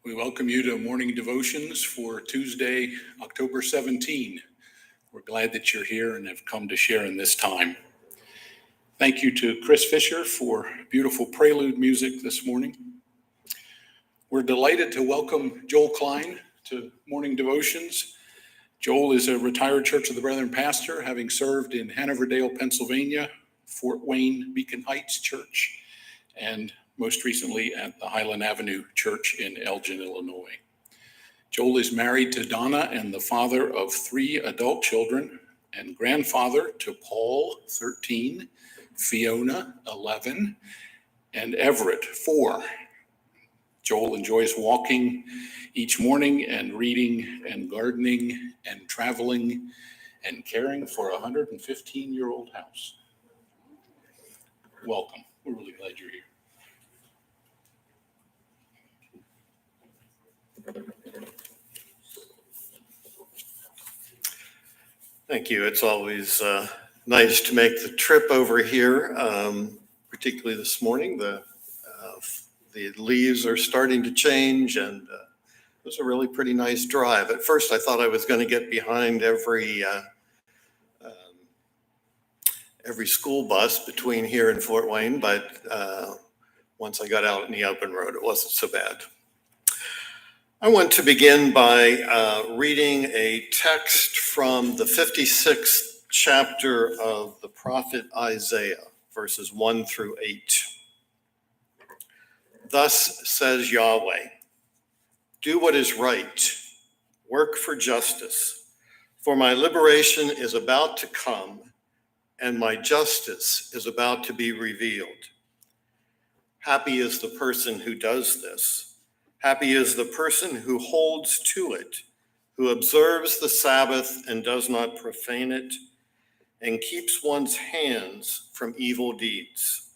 We welcome you to morning devotions for Tuesday, October 17. We're glad that you're here and have come to share in this time. Thank you to Chris Fisher for beautiful prelude music this morning. We're delighted to welcome Joel Kline to morning devotions. Joel is a retired Church of the Brethren pastor, having served in Hanover-Dale, Pennsylvania, Fort Wayne Beacon Heights Church, and most recently at the Highland Avenue Church in Elgin, Illinois. Joel is married to Donna and the father of 3 adult children and grandfather to Paul, 13, Fiona, 11, and Everett, 4. Joel enjoys walking each morning and reading and gardening and traveling and caring for a 115-year-old house. Welcome. We're really glad you're here. Thank you. It's always nice to make the trip over here, particularly this morning. The leaves are starting to change, and it was a really pretty nice drive. At first, I thought I was going to get behind every school bus between here and Fort Wayne, but once I got out in the open road, it wasn't so bad. I want to begin by reading a text from the 56th chapter of the prophet Isaiah, verses 1 through 8. Thus says Yahweh, do what is right, work for justice, for my liberation is about to come, and my justice is about to be revealed. Happy is the person who does this. Happy is the person who holds to it, who observes the Sabbath and does not profane it, and keeps one's hands from evil deeds.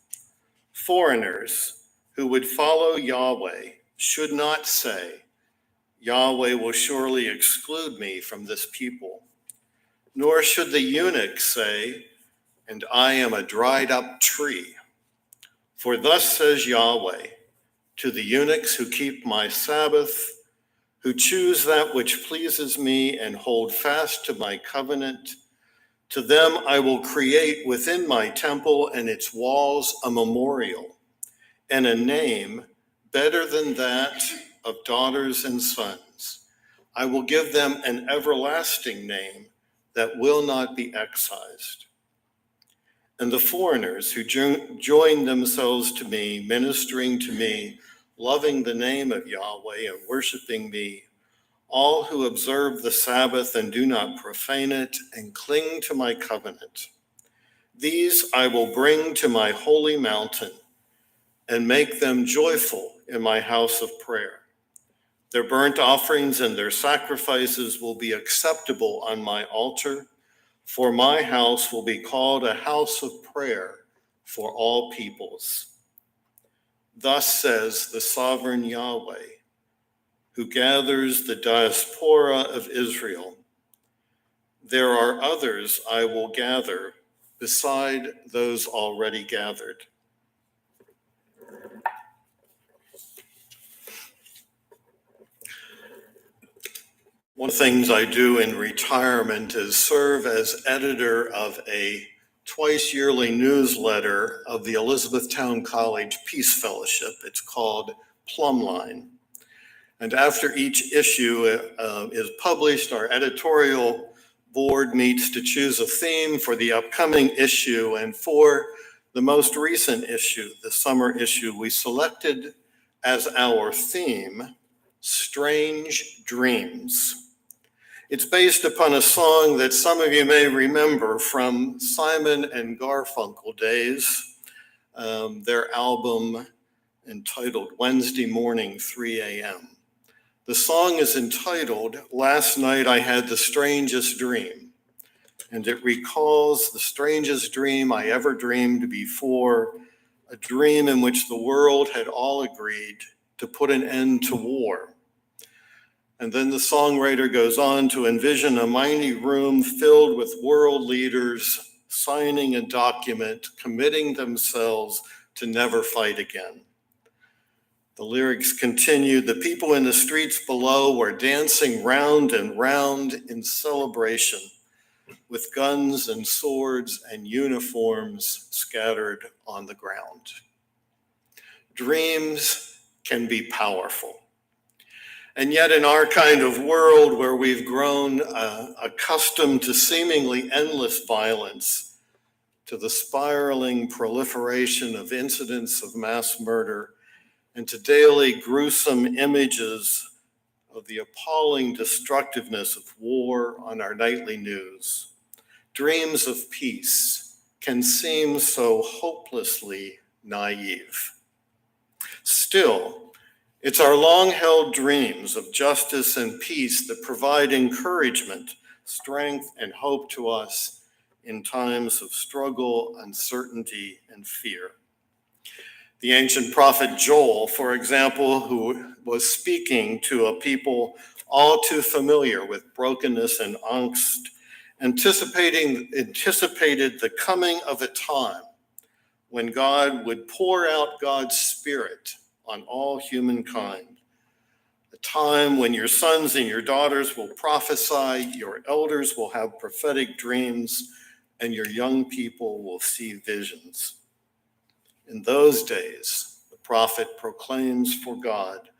Foreigners who would follow Yahweh should not say, Yahweh will surely exclude me from this people. Nor should the eunuch say, and I am a dried up tree. For thus says Yahweh, to the eunuchs who keep my Sabbath, who choose that which pleases me and hold fast to my covenant, to them I will create within my temple and its walls a memorial and a name better than that of daughters and sons. I will give them an everlasting name that will not be excised. And the foreigners who join themselves to me, ministering to me, loving the name of Yahweh and worshiping me, all who observe the Sabbath and do not profane it and cling to my covenant. These I will bring to my holy mountain and make them joyful in my house of prayer. Their burnt offerings and their sacrifices will be acceptable on my altar, for my house will be called a house of prayer for all peoples. Thus says the sovereign Yahweh, who gathers the diaspora of Israel. There are others I will gather beside those already gathered. One of the things I do in retirement is serve as editor of a twice yearly newsletter of the Elizabethtown College Peace Fellowship. It's called Line. And after each issue is published, our editorial board meets to choose a theme for the upcoming issue. And for the most recent issue, the summer issue, we selected as our theme, Strange Dreams. It's based upon a song that some of you may remember from Simon and Garfunkel days, their album entitled Wednesday Morning, 3 a.m. The song is entitled, Last Night I Had the Strangest Dream, and it recalls the strangest dream I ever dreamed before, a dream in which the world had all agreed to put an end to war. And then the songwriter goes on to envision a mighty room filled with world leaders signing a document, committing themselves to never fight again. The lyrics continue, the people in the streets below were dancing round and round in celebration, with guns and swords and uniforms scattered on the ground. Dreams can be powerful. And yet in our kind of world where we've grown accustomed to seemingly endless violence, to the spiraling proliferation of incidents of mass murder, and to daily gruesome images of the appalling destructiveness of war on our nightly news, dreams of peace can seem so hopelessly naive. Still, it's our long-held dreams of justice and peace that provide encouragement, strength, and hope to us in times of struggle, uncertainty, and fear. The ancient prophet Joel, for example, who was speaking to a people all too familiar with brokenness and angst, anticipated the coming of a time when God would pour out God's Spirit on all humankind. A time when your sons and your daughters will prophesy, your elders will have prophetic dreams, and your young people will see visions. In those days, the prophet proclaims for God,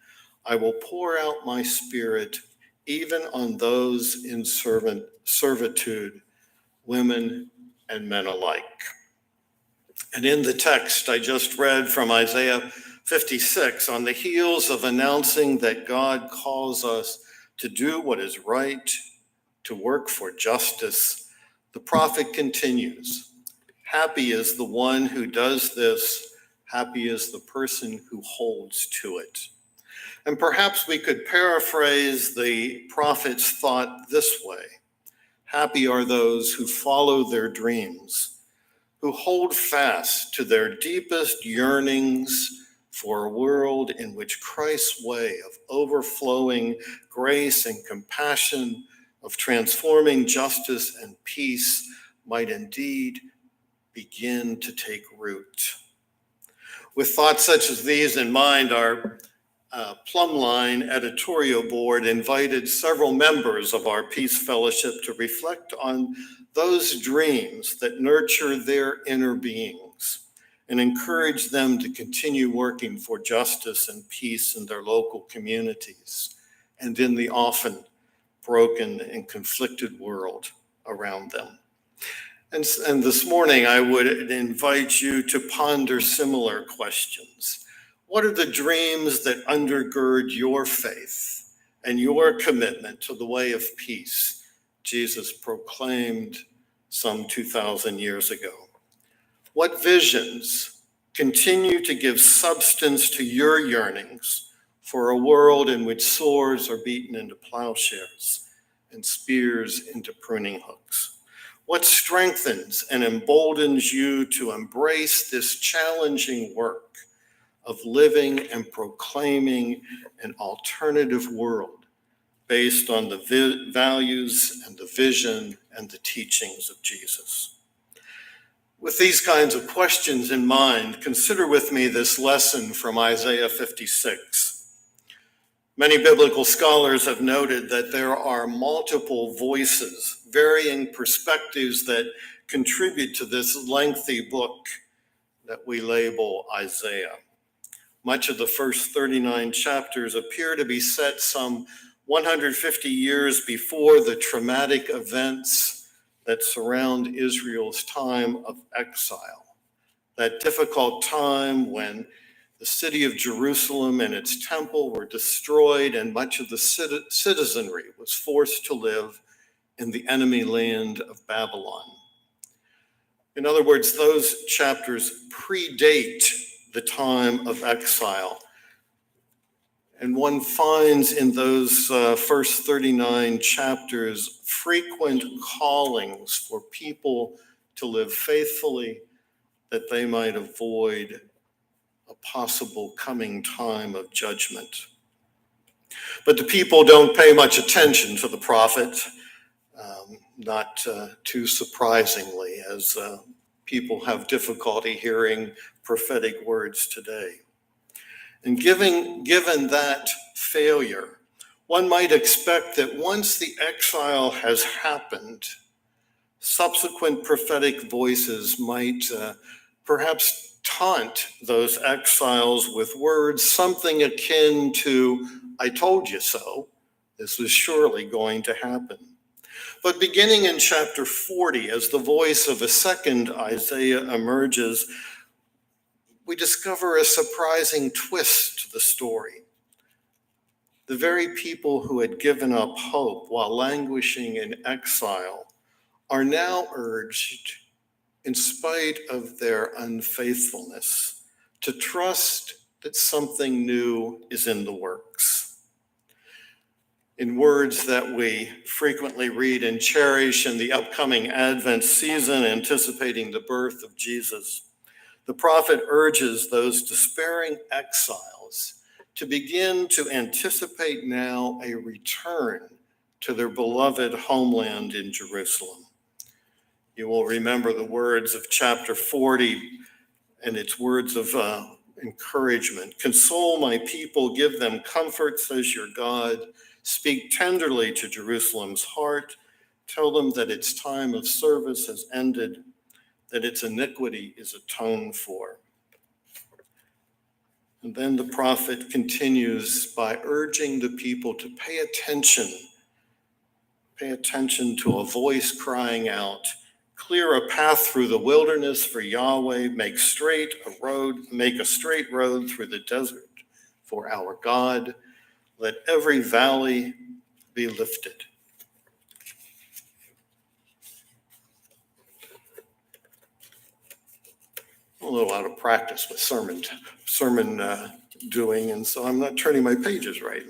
I will pour out my Spirit even on those in servitude, women and men alike. And in the text I just read from Isaiah 56, on the heels of announcing that God calls us to do what is right, to work for justice, the prophet continues, happy is the one who does this, happy is the person who holds to it. And perhaps we could paraphrase the prophet's thought this way, happy are those who follow their dreams, who hold fast to their deepest yearnings for a world in which Christ's way of overflowing grace and compassion, of transforming justice and peace might indeed begin to take root. With thoughts such as these in mind, our Plumline editorial board invited several members of our Peace Fellowship to reflect on those dreams that nurture their inner beings and encourage them to continue working for justice and peace in their local communities and in the often broken and conflicted world around them. And this morning, I would invite you to ponder similar questions. What are the dreams that undergird your faith and your commitment to the way of peace Jesus proclaimed some 2,000 years ago? What visions continue to give substance to your yearnings for a world in which swords are beaten into plowshares and spears into pruning hooks? What strengthens and emboldens you to embrace this challenging work of living and proclaiming an alternative world based on the values and the vision and the teachings of Jesus? With these kinds of questions in mind, consider with me this lesson from Isaiah 56. Many biblical scholars have noted that there are multiple voices, varying perspectives that contribute to this lengthy book that we label Isaiah. Much of the first 39 chapters appear to be set some 150 years before the traumatic events that surround Israel's time of exile, that difficult time when the city of Jerusalem and its temple were destroyed and much of the citizenry was forced to live in the enemy land of Babylon. In other words, those chapters predate the time of exile. And one finds in those first 39 chapters frequent callings for people to live faithfully that they might avoid a possible coming time of judgment. But the people don't pay much attention to the prophet, not too surprisingly, as people have difficulty hearing prophetic words today. And given that failure, one might expect that once the exile has happened, subsequent prophetic voices might perhaps taunt those exiles with words something akin to, "I told you so. This was surely going to happen." But beginning in chapter 40, as the voice of a second Isaiah emerges, we discover a surprising twist to the story. The very people who had given up hope while languishing in exile are now urged, in spite of their unfaithfulness, to trust that something new is in the works. In words that we frequently read and cherish in the upcoming Advent season, anticipating the birth of Jesus, the prophet urges those despairing exiles to begin to anticipate now a return to their beloved homeland in Jerusalem. You will remember the words of chapter 40 and its words of encouragement. "Console my people, give them comfort, says your God. Speak tenderly to Jerusalem's heart. Tell them that its time of service has ended, that its iniquity is atoned for." And then the prophet continues by urging the people to pay attention to a voice crying out, "Clear a path through the wilderness for Yahweh, make a straight road through the desert for our God. Let every valley be lifted." I'm a little out of practice with sermon doing, and so I'm not turning my pages right.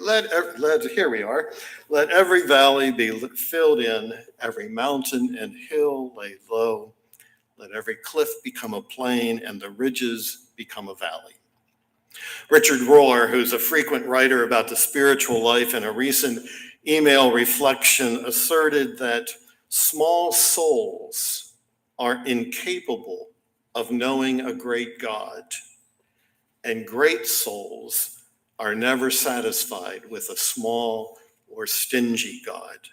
Here we are. "Let every valley be filled in, every mountain and hill laid low. Let every cliff become a plain and the ridges become a valley." Richard Rohr, who's a frequent writer about the spiritual life, in a recent email reflection asserted that small souls are incapable of knowing a great God, and great souls are never satisfied with a small or stingy God.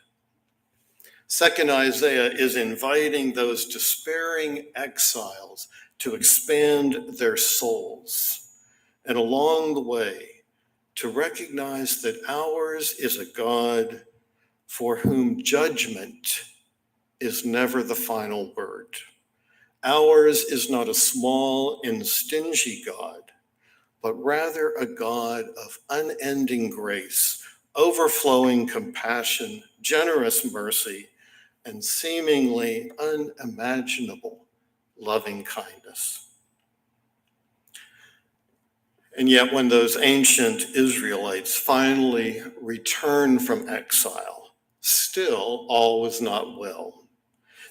Second Isaiah is inviting those despairing exiles to expand their souls, and along the way, to recognize that ours is a God for whom judgment is never the final word. Ours is not a small and stingy God, but rather a God of unending grace, overflowing compassion, generous mercy, and seemingly unimaginable loving kindness. And yet, when those ancient Israelites finally returned from exile, still all was not well.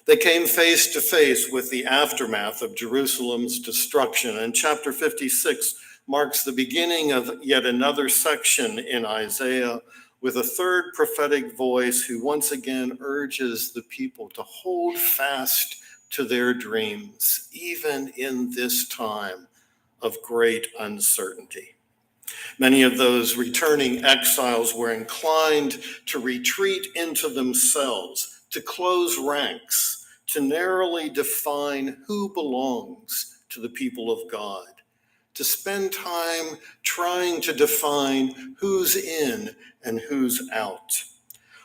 They came face to face with the aftermath of Jerusalem's destruction, and chapter 56 marks the beginning of yet another section in Isaiah, with a third prophetic voice who once again urges the people to hold fast to their dreams, even in this time of great uncertainty. Many of those returning exiles were inclined to retreat into themselves, to close ranks, to narrowly define who belongs to the people of God, to spend time trying to define who's in and who's out.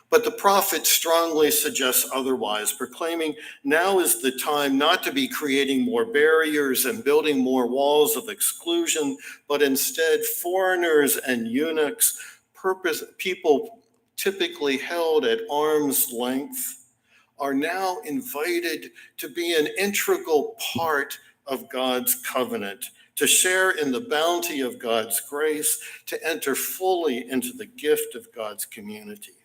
But the prophet strongly suggests otherwise, proclaiming now is the time not to be creating more barriers and building more walls of exclusion, but instead foreigners and eunuchs, people typically held at arm's length, are now invited to be an integral part of God's covenant, to share in the bounty of God's grace, to enter fully into the gift of God's community.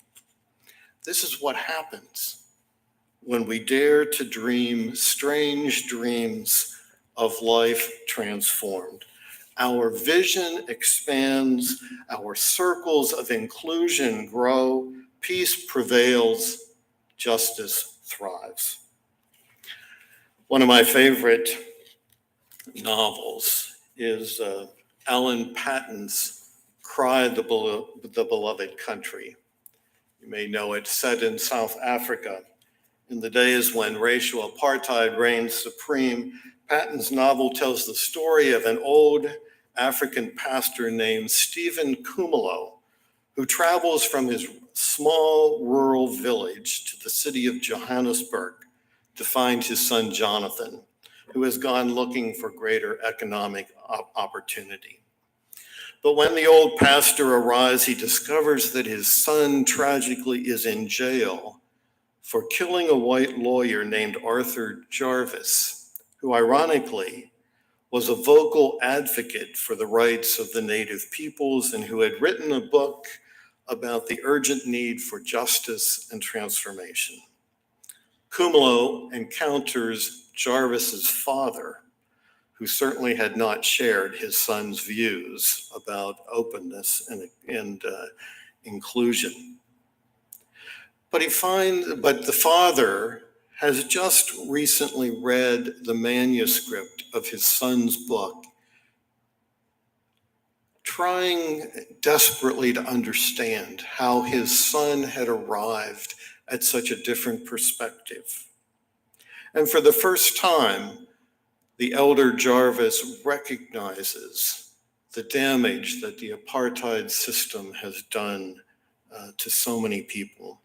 This is what happens when we dare to dream strange dreams of life transformed. Our vision expands, our circles of inclusion grow, peace prevails, justice thrives. One of my favorite novels is Alan Patton's Cry the Beloved Country. You may know it, set in South Africa in the days when racial apartheid reigned supreme. Patton's novel tells the story of an old African pastor named Stephen Kumalo, who travels from his small rural village to the city of Johannesburg to find his son Jonathan, who has gone looking for greater economic opportunity. But when the old pastor arrives, he discovers that his son tragically is in jail for killing a white lawyer named Arthur Jarvis, who ironically was a vocal advocate for the rights of the native peoples and who had written a book about the urgent need for justice and transformation. Kumalo encounters Jarvis's father, who certainly had not shared his son's views about openness and inclusion. But the father has just recently read the manuscript of his son's book, trying desperately to understand how his son had arrived at such a different perspective. And for the first time, the elder Jarvis recognizes the damage that the apartheid system has done to so many people.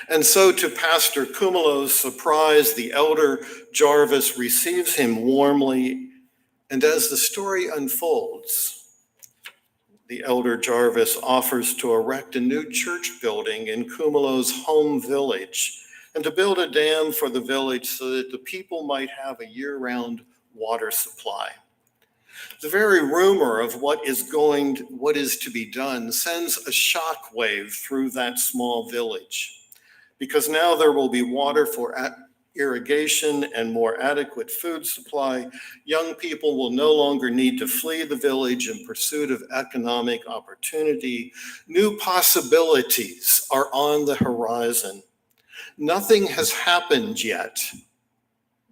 And so, to Pastor Kumalo's surprise, the elder Jarvis receives him warmly. And as the story unfolds, the elder Jarvis offers to erect a new church building in Kumalo's home village and to build a dam for the village so that the people might have a year-round water supply. The very rumor of what is to be done sends a shockwave through that small village, because now there will be water for irrigation and more adequate food supply. Young people will no longer need to flee the village in pursuit of economic opportunity. New possibilities are on the horizon. Nothing has happened yet,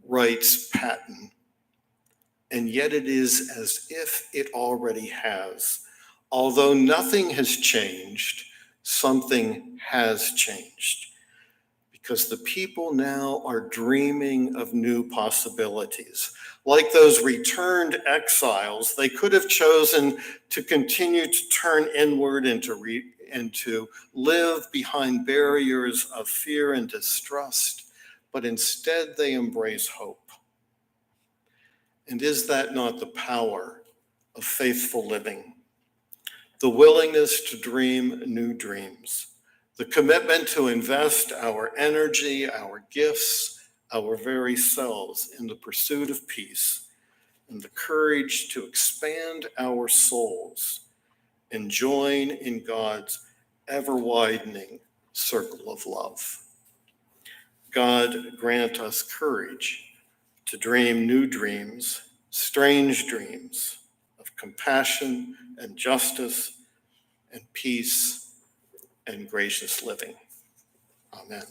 writes Patton, and yet it is as if it already has. Although nothing has changed, something has changed. Because the people now are dreaming of new possibilities. Like those returned exiles, they could have chosen to continue to turn inward and to live behind barriers of fear and distrust, but instead they embrace hope. And is that not the power of faithful living? The willingness to dream new dreams. The commitment to invest our energy, our gifts, our very selves in the pursuit of peace, and the courage to expand our souls and join in God's ever-widening circle of love. God grant us courage to dream new dreams, strange dreams of compassion and justice and peace and gracious living. Amen.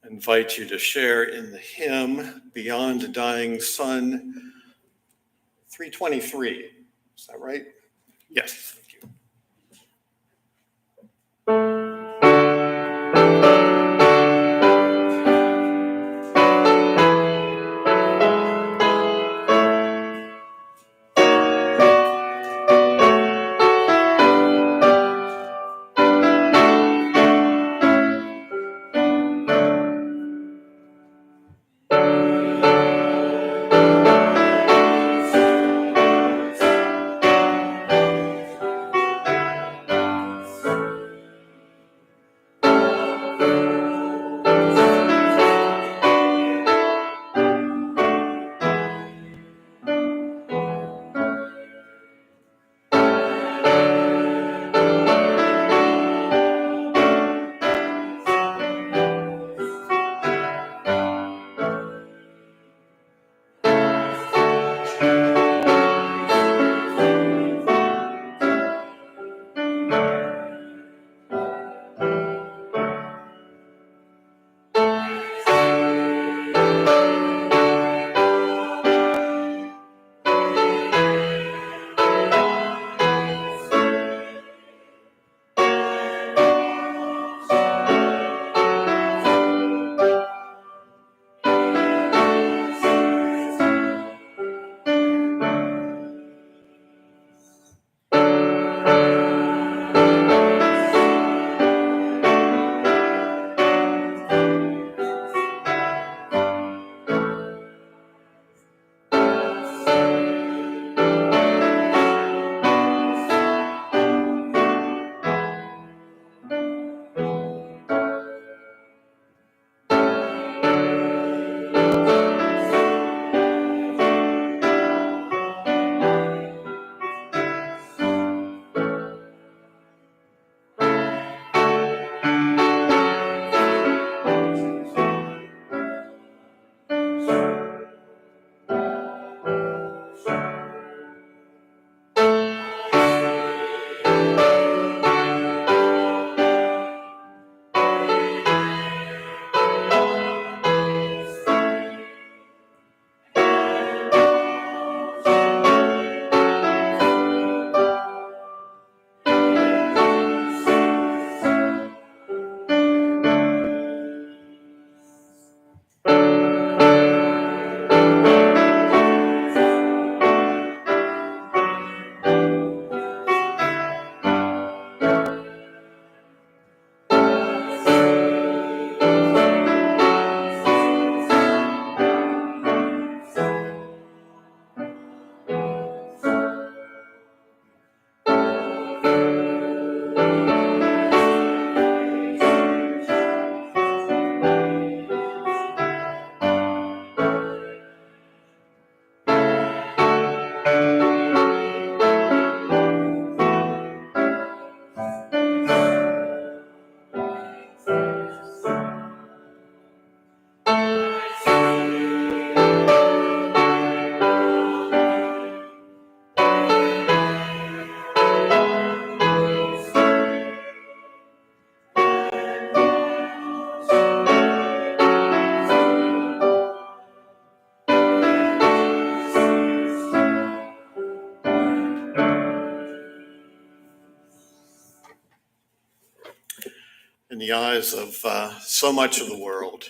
I invite you to share in the hymn, Beyond a Dying Sun, 323. Is that right? Yes, thank you. the eyes of so much of the world,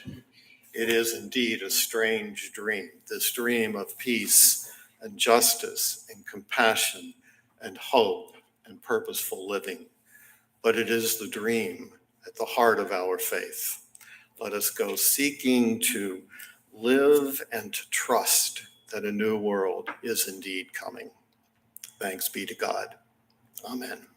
it is indeed a strange dream, this dream of peace and justice and compassion and hope and purposeful living. But it is the dream at the heart of our faith. Let us go seeking to live and to trust that a new world is indeed coming. Thanks be to God. Amen.